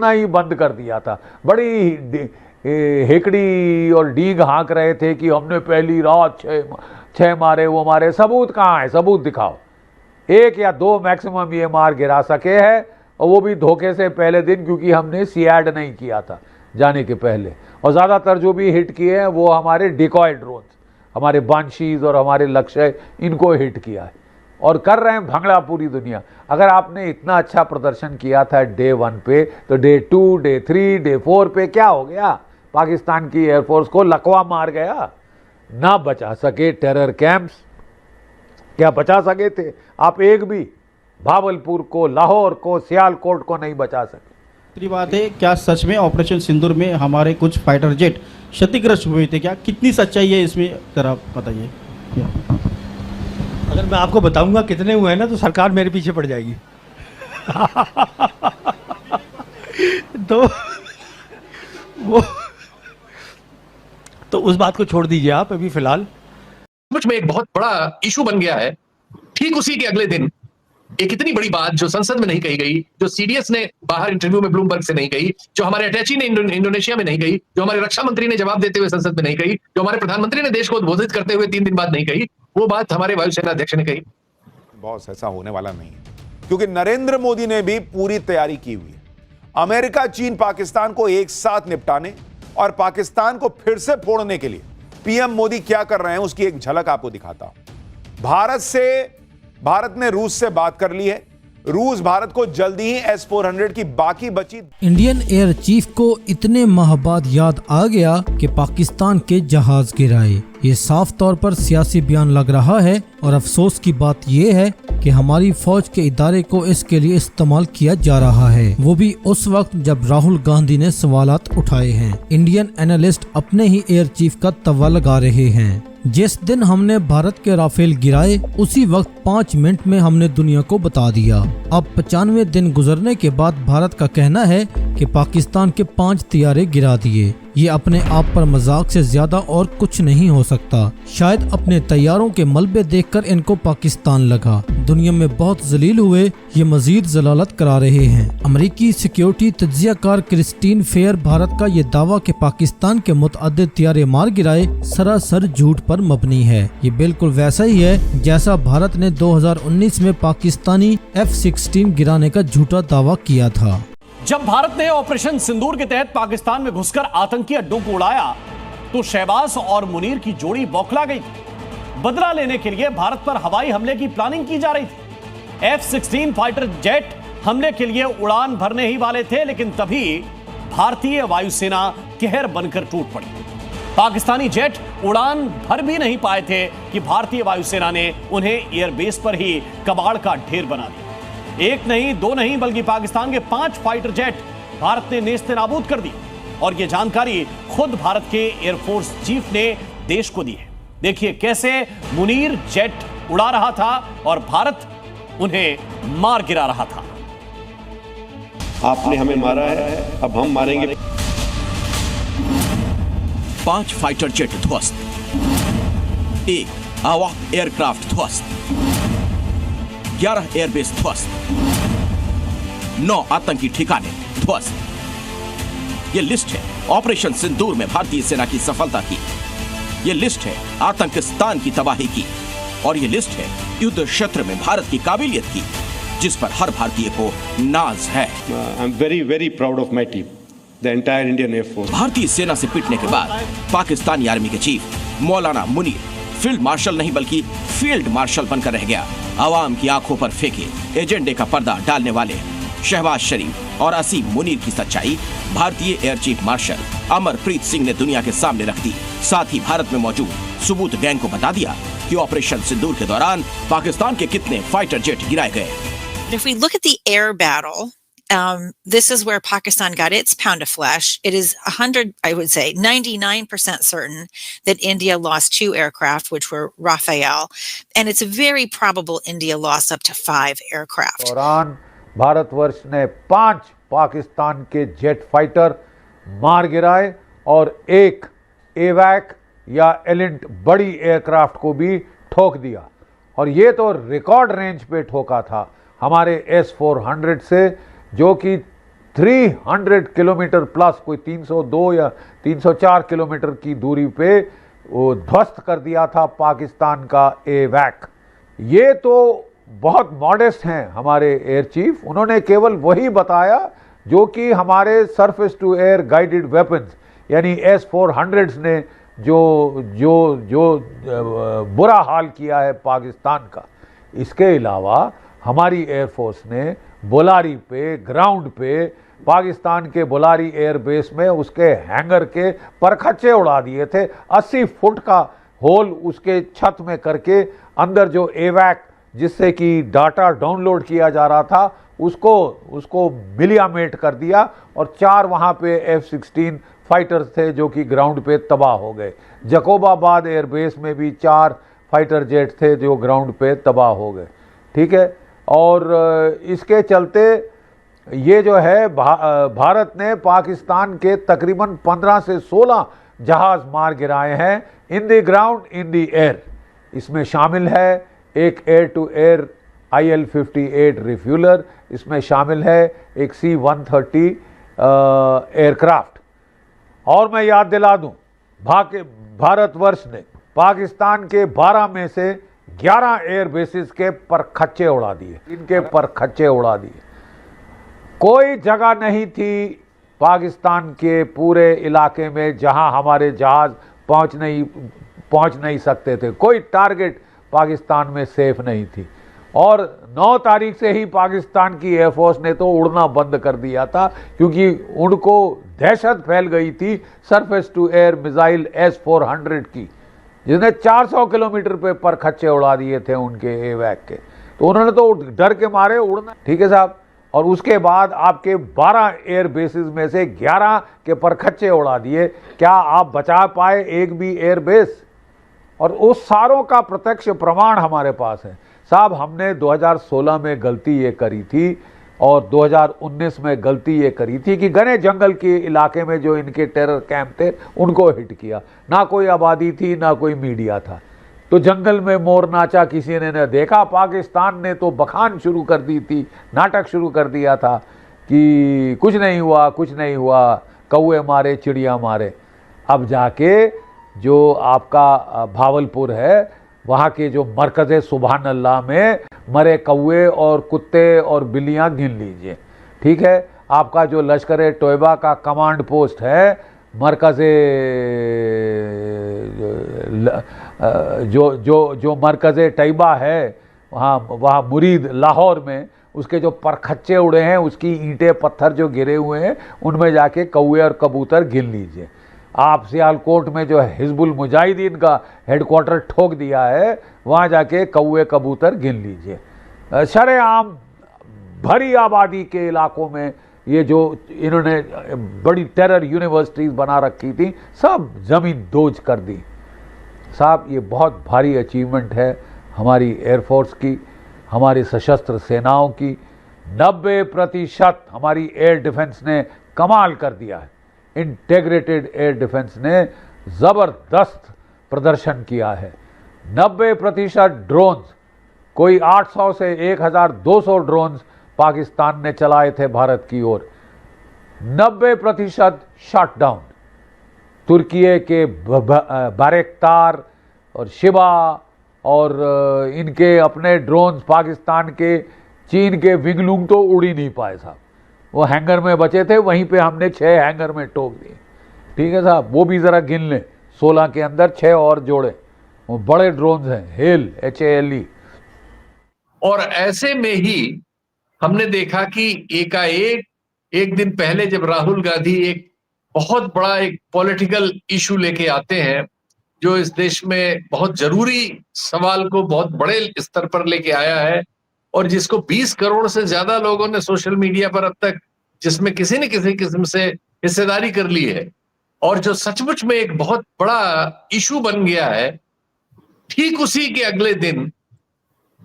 छोड़ना ही बंद कर दिया था। बड़ी हेकड़ी और डींग हाँक रहे थे कि हमने पहली रात छह मारे, वो मारे। सबूत कहाँ है? सबूत दिखाओ। 1 या 2 मैक्सिमम ये मार गिरा सके हैं, और वो भी धोखे से पहले दिन, क्योंकि हमने सीएड नहीं किया था जाने के पहले। और ज़्यादातर जो भी हिट किए हैं वो हमारे डिकॉय ड्रोन, हमारे बांशीज और हमारे लक्ष्य, इनको हिट किया है और कर रहे हैं भंगड़ा पूरी दुनिया। अगर आपने इतना अच्छा प्रदर्शन किया था डे 1 पे, तो डे 2, डे 3, डे 4 पे क्या हो गया? पाकिस्तान की एयरफोर्स को लकवा मार गया। ना बचा सके टेरर कैंप्स, क्या बचा सके थे आप? एक भी भावलपुर को, लाहौर को, सियालकोट को नहीं बचा सके। दूसरी बात है, क्या सच में ऑपरेशन सिंदूर में हमारे कुछ फाइटर जेट क्षतिग्रस्त हुए थे? क्या कितनी सच्चाई है इसमें, जरा बताइए। अगर मैं आपको बताऊंगा कितने हुए हैं ना, तो सरकार मेरे पीछे पड़ जाएगी। तो उस बात को छोड़ दीजिए आप अभी फिलहाल। मुझ में एक बहुत बड़ा इशू बन गया है। ठीक उसी के अगले दिन एक इतनी बड़ी बात जो संसद में नहीं कही गई, जो सीडीएस ने बाहर इंटरव्यू में ब्लूमबर्ग से नहीं कही, जो हमारे अटैची ने इंडोनेशिया में नहीं कही, जो हमारे रक्षा मंत्री ने जवाब देते हुए संसद में नहीं कही, जो हमारे प्रधानमंत्री ने देश को उद्बोधित करते हुए 3 दिन बाद नहीं कही, वो बात हमारे वायुसेना अध्यक्ष ने कही। बॉस, ऐसा होने वाला नहीं है, क्योंकि नरेंद्र मोदी ने भी पूरी तैयारी की हुई है। अमेरिका, चीन, पाकिस्तान को एक साथ निपटाने और पाकिस्तान को फिर से फोड़ने के लिए पीएम मोदी क्या कर रहे हैं, उसकी एक झलक आपको दिखाता हूं। भारत ने रूस से बात कर ली है। रूस भारत को जल्दी ही S-400 की बाकी बची। इंडियन एयर चीफ को इतने माह बाद याद आ गया कि पाकिस्तान के जहाज गिराए। ये साफ तौर पर सियासी बयान लग रहा है, और अफसोस की बात ये है कि हमारी फौज के इदारे को इसके लिए इस्तेमाल किया जा रहा है, वो भी उस वक्त जब राहुल गांधी ने सवालात उठाए हैं। इंडियन एनालिस्ट अपने ही एयर चीफ का तवा लगा रहे हैं। जिस दिन हमने भारत के राफेल गिराए, उसी वक्त 5 मिनट में हमने दुनिया को बता दिया। अब 95 दिन गुजरने के बाद भारत का कहना है कि पाकिस्तान के 5 तैयारे गिरा दिए। ये अपने आप पर मजाक से ज्यादा और कुछ नहीं हो सकता। शायद अपने तैयारों के मलबे देखकर इनको पाकिस्तान लगा। दुनिया में बहुत जलील हुए, ये मजीद जलालत करा रहे हैं। अमेरिकी सिक्योरिटी तज्जियाकार क्रिस्टीन फेयर भारत का ये दावा कि पाकिस्तान के मुतअद्दिद तैयारे मार गिराए सरासर झूठ पर मबनी है। ये बिल्कुल वैसा ही है जैसा भारत ने 2019 में पाकिस्तानी F-16 गिराने का झूठा दावा किया था। जब भारत ने ऑपरेशन सिंदूर के तहत पाकिस्तान में घुसकर आतंकी अड्डों को उड़ाया, तो शहबाज और मुनीर की जोड़ी बौखला गई थी। बदला लेने के लिए भारत पर हवाई हमले की प्लानिंग की जा रही थी। F-16 फाइटर जेट हमले के लिए उड़ान भरने ही वाले थे, लेकिन तभी भारतीय वायुसेना कहर बनकर टूट पड़ी। पाकिस्तानी जेट उड़ान भर भी नहीं पाए थे कि भारतीय वायुसेना ने उन्हें एयरबेस पर ही कबाड़ का ढेर बना दिया। 1 नहीं, 2 नहीं, बल्कि पाकिस्तान के 5 फाइटर जेट भारत ने नेस्तनाबूद कर दी। और यह जानकारी खुद भारत के एयरफोर्स चीफ ने देश को दी है। देखिए कैसे मुनीर जेट उड़ा रहा था और भारत उन्हें मार गिरा रहा था। आपने हमें मारा है, अब हम मारेंगे। 5 फाइटर जेट ध्वस्त, 1 आवाक एयरक्राफ्ट ध्वस्त, 11 एयरबेस ध्वस्त, 9 आतंकी ठिकाने ध्वस्त। ये लिस्ट है ऑपरेशन सिंदूर में भारतीय सेना की सफलता की। ये लिस्ट है आतंकिस्तान की तबाही की। और ये लिस्ट है युद्ध क्षेत्र में भारत की काबिलियत की, जिस पर हर भारतीय को नाज है। I am very very proud of my team, the entire Indian air force. भारतीय सेना से पिटने के बाद पाकिस्तानी आर्मी के चीफ मौलाना मुनीर फील्ड मार्शल नहीं बल्कि फील्ड मार्शल बनकर रह गया। आवाम की आंखों पर फेंके एजेंडे का पर्दा डालने वाले शहबाज शरीफ और असीम मुनीर की सच्चाई भारतीय air chief marshal Amarpreet Singh ने दुनिया के सामने रख दी। साथ ही भारत में मौजूद सबूत गैंग को बता दिया कि ऑपरेशन सिंदूर के दौरान पाकिस्तान के कितने फाइटर जेट गिराए गए। If we look at the air battle, this is where Pakistan got its pound of flesh. It is 99% certain that India lost 2 aircraft, which were Rafale, and it's very probable India lost up to 5 aircraft. दौरान भारतवर्ष ने 5 पाकिस्तान के jet fighter मार गिराए और 1 एवैक या एलिंट बड़ी aircraft को भी ठोक दिया। और ये तो रिकॉर्ड रेंज पे ठोका था हमारे S-400 से, जो कि 300 किलोमीटर प्लस, कोई 302 या 304 किलोमीटर की दूरी पे वो ध्वस्त कर दिया था पाकिस्तान का एवैक। ये तो बहुत मॉडेस्ट हैं हमारे एयर चीफ, उन्होंने केवल वही बताया जो कि हमारे surface to air guided weapons यानी S-400s ने जो जो जो बुरा हाल किया है पाकिस्तान का। इसके अलावा हमारी एयरफोर्स ने बोलारी पे, ग्राउंड पे, पाकिस्तान के बोलारी एयरबेस में उसके हैंगर के परखच्चे उड़ा दिए थे। 80 फुट का होल उसके छत में करके अंदर जो एवैक जिससे कि डाटा डाउनलोड किया जा रहा था उसको मिलियामेट कर दिया और 4 वहाँ पे F-16 फाइटर्स थे जो कि ग्राउंड पे तबाह हो गए। जकोबाबाद एयरबेस में भी 4 फाइटर जेट थे जो ग्राउंड पे तबाह हो गए। ठीक है, और इसके चलते ये जो है भारत ने पाकिस्तान के तकरीबन 15 से 16 जहाज मार गिराए हैं in the ground, in the air. इसमें शामिल है एक air to air IL-58 refueller, इसमें शामिल है एक C-130 एयरक्राफ्ट। और मैं याद दिला दूं, भारतवर्ष ने पाकिस्तान के 12 में से 11 एयर बेसिस के परखच्चे उड़ा दिए, इनके परखच्चे उड़ा दिए। कोई जगह नहीं थी पाकिस्तान के पूरे इलाके में जहां हमारे जहाज पहुंच नहीं सकते थे। कोई टारगेट पाकिस्तान में सेफ नहीं थी। और 9 तारीख से ही पाकिस्तान की एयरफोर्स ने तो उड़ना बंद कर दिया था क्योंकि उनको दहशत फैल गई थी surface to air missile S-400 की, जिसने 400 किलोमीटर पे परखच्चे उड़ा दिए थे उनके एवैक के। तो उन्होंने तो डर के मारे उड़ना, ठीक है साहब। और उसके बाद आपके 12 एयर बेसिस में से 11 के परखच्चे उड़ा दिए। क्या आप बचा पाए एक भी एयर बेस? और उस सारों का प्रत्यक्ष प्रमाण हमारे पास है साहब। हमने 2016 में गलती ये करी थी और 2019 में गलती ये करी थी कि घने जंगल के इलाके में जो इनके टेरर कैंप थे उनको हिट किया। ना कोई आबादी थी, ना कोई मीडिया था। तो जंगल में मोर नाचा किसी ने न देखा। पाकिस्तान ने तो बखान शुरू कर दी थी, नाटक शुरू कर दिया था कि कुछ नहीं हुआ, कुछ नहीं हुआ, कौवे मारे, चिड़िया मारे। अब जाके जो आपका भावलपुर है, वहाँ के जो मरकज़ सुबहान अल्लाह में मरे कौवे और कुत्ते और बिल्लियाँ गिन लीजिए। ठीक है, आपका जो लश्कर तोयबा का कमांड पोस्ट है, मरकज़ जो मरकज़ तैयबा है वहाँ मुरीद लाहौर में, उसके जो परखच्चे उड़े हैं, उसकी ईंटें पत्थर जो गिरे हुए हैं, उनमें जाके कौवे और कबूतर गिन लीजिए। आप सियालकोट में जो हिजबुल मुजाहिदीन का हेडक्वार्टर ठोक दिया है, वहाँ जाके कौवे कबूतर गिन लीजिए। शरेआम भरी आबादी के इलाकों में ये जो इन्होंने बड़ी टेरर यूनिवर्सिटीज़ बना रखी थी, सब ज़मीन दोज कर दी साहब। ये बहुत भारी अचीवमेंट है हमारी एयरफोर्स की, हमारी सशस्त्र सेनाओं की। 90% हमारी एयर डिफेंस ने कमाल कर दिया है। इंटीग्रेटेड एयर डिफेंस ने ज़बरदस्त प्रदर्शन किया है। 90% ड्रोन्स, कोई 800 से 1200 ड्रोन्स पाकिस्तान ने चलाए थे भारत की ओर। 90% शटडाउन। तुर्की के बारेक्तार और शिबा और इनके अपने ड्रोन्स पाकिस्तान के, चीन के विंगलुंग तो उड़ ही नहीं पाए साहब। वो हैंगर में बचे थे, वहीं पे हमने 6 हैंगर में ठोक दिए। ठीक है साहब, वो भी ज़रा गिन लें। 16 के अंदर 6 और जोड़े। वो बड़े ड्रोन्स हैं, हेल HALE। और ऐसे में ही हमने देखा कि एकाएक एक दिन पहले जब राहुल गांधी एक बहुत बड़ा एक पॉलिटिकल इशू लेके आते हैं, जो इस देश में बहुत जरूरी सवाल को बहुत बड़े स्तर पर लेके आया है, और जिसको 20 करोड़ से ज्यादा लोगों ने सोशल मीडिया पर अब तक जिसमें किसी न किसी किस्म से हिस्सेदारी कर ली है, और जो सचमुच में एक बहुत बड़ा इशू बन गया है, ठीक उसी के अगले दिन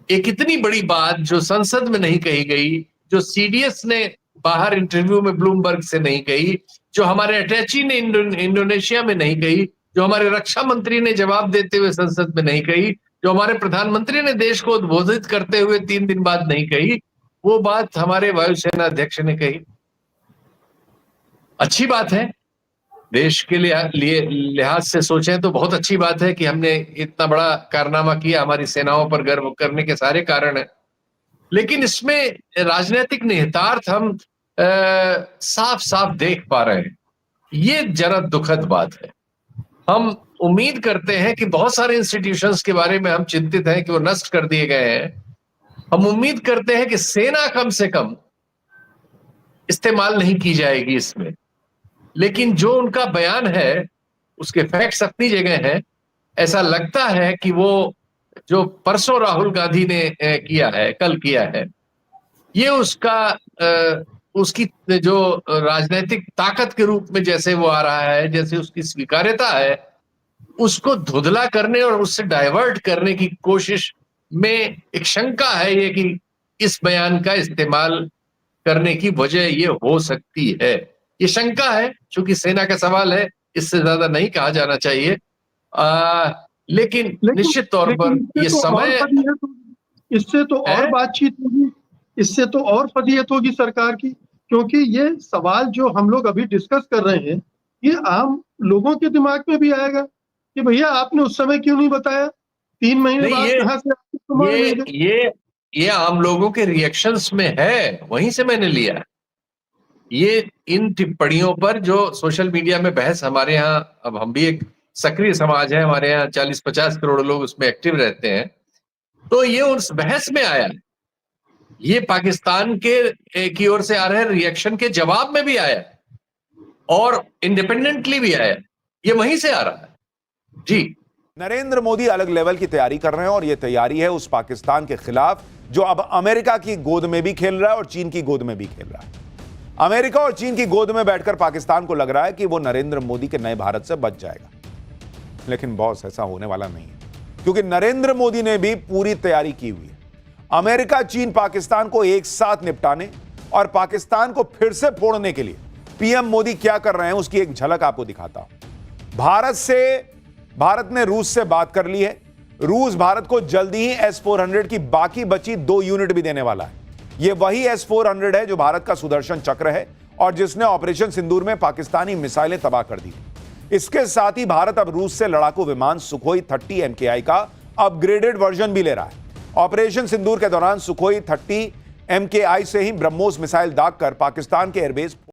एक इतनी बड़ी बात जो संसद में नहीं कही गई, जो CDS ने बाहर इंटरव्यू में ब्लूमबर्ग से नहीं कही, जो हमारे अटैची ने इंडोनेशिया में नहीं कही, जो हमारे रक्षा मंत्री ने जवाब देते हुए संसद में नहीं कही, जो हमारे प्रधानमंत्री ने देश को उद्बोधित करते हुए 3 दिन बाद नहीं कही, वो बात हमारे वायुसेना अध्यक्ष ने कही। अच्छी बात है, देश के लिए लिहाज से सोचें तो बहुत अच्छी बात है कि हमने इतना बड़ा कारनामा किया, हमारी सेनाओं पर गर्व करने के सारे कारण हैं। लेकिन इसमें राजनीतिक निहितार्थ हम साफ साफ देख पा रहे हैं। ये जरा दुखद बात है। हम उम्मीद करते हैं कि बहुत सारे इंस्टीट्यूशंस के बारे में हम चिंतित हैं कि वो नष्ट कर दिए गए हैं। हम उम्मीद करते हैं कि सेना कम से कम इस्तेमाल नहीं की जाएगी इसमें, लेकिन जो उनका बयान है उसके फैक्ट्स अपनी जगह हैं। ऐसा लगता है कि वो जो परसों राहुल गांधी ने किया है, कल किया है, ये उसकी जो राजनीतिक ताकत के रूप में जैसे वो आ रहा है, जैसे उसकी स्वीकार्यता है, उसको धुंधला करने और उससे डाइवर्ट करने की कोशिश में एक शंका है ये कि इस बयान का इस्तेमाल करने की वजह ये हो सकती है। ये शंका है, चूंकि सेना का सवाल है, इससे ज्यादा नहीं कहा जाना चाहिए। लेकिन निश्चित तौर पर ये समय, इससे तो और बातचीत होगी, इससे तो और फजीयत होगी सरकार की, क्योंकि ये सवाल जो हम लोग अभी डिस्कस कर रहे हैं ये आम लोगों के दिमाग में भी आएगा कि भैया आपने उस समय क्यों नहीं बताया, 3 महीने बाद कहां से ये आम लोगों के रिएक्शंस में है, वहीं से मैंने लिया। ये इन टिप्पणियों पर जो सोशल मीडिया में बहस, हमारे यहाँ अब हम भी एक सक्रिय समाज है, हमारे यहाँ 40-50 करोड़ लोग उसमें एक्टिव रहते हैं, तो ये उस बहस में आया। ये पाकिस्तान के की ओर से आ रहे रिएक्शन के जवाब में भी आया और इंडिपेंडेंटली भी आया। ये वहीं से आ रहा है जी। नरेंद्र मोदी अलग लेवल की तैयारी कर रहे हैं और यह तैयारी है उस पाकिस्तान के खिलाफ जो अब अमेरिका की गोद में भी खेल रहा है और चीन की गोद में भी खेल रहा है। अमेरिका और चीन की गोद में बैठकर पाकिस्तान को लग रहा है कि वो नरेंद्र मोदी के नए भारत से बच जाएगा, लेकिन बॉस ऐसा होने वाला नहीं है, क्योंकि नरेंद्र मोदी ने भी पूरी तैयारी की हुई है। अमेरिका, चीन, पाकिस्तान को एक साथ निपटाने और पाकिस्तान को फिर से फोड़ने के लिए पीएम मोदी क्या कर रहे हैं उसकी एक झलक आपको दिखाता हूं। भारत ने रूस से बात कर ली है। रूस भारत को जल्दी ही S-400 की बाकी बची 2 यूनिट भी देने वाला है। यह वही S-400 है जो भारत का सुदर्शन चक्र है और जिसने ऑपरेशन सिंदूर में पाकिस्तानी मिसाइलें तबाह कर दी। इसके साथ ही भारत अब रूस से लड़ाकू विमान सुखोई 30 MKI का अपग्रेडेड वर्जन भी ले रहा है। ऑपरेशन सिंदूर के दौरान सुखोई 30 MKI से ही ब्रह्मोस मिसाइल दागकर पाकिस्तान के एयरबेस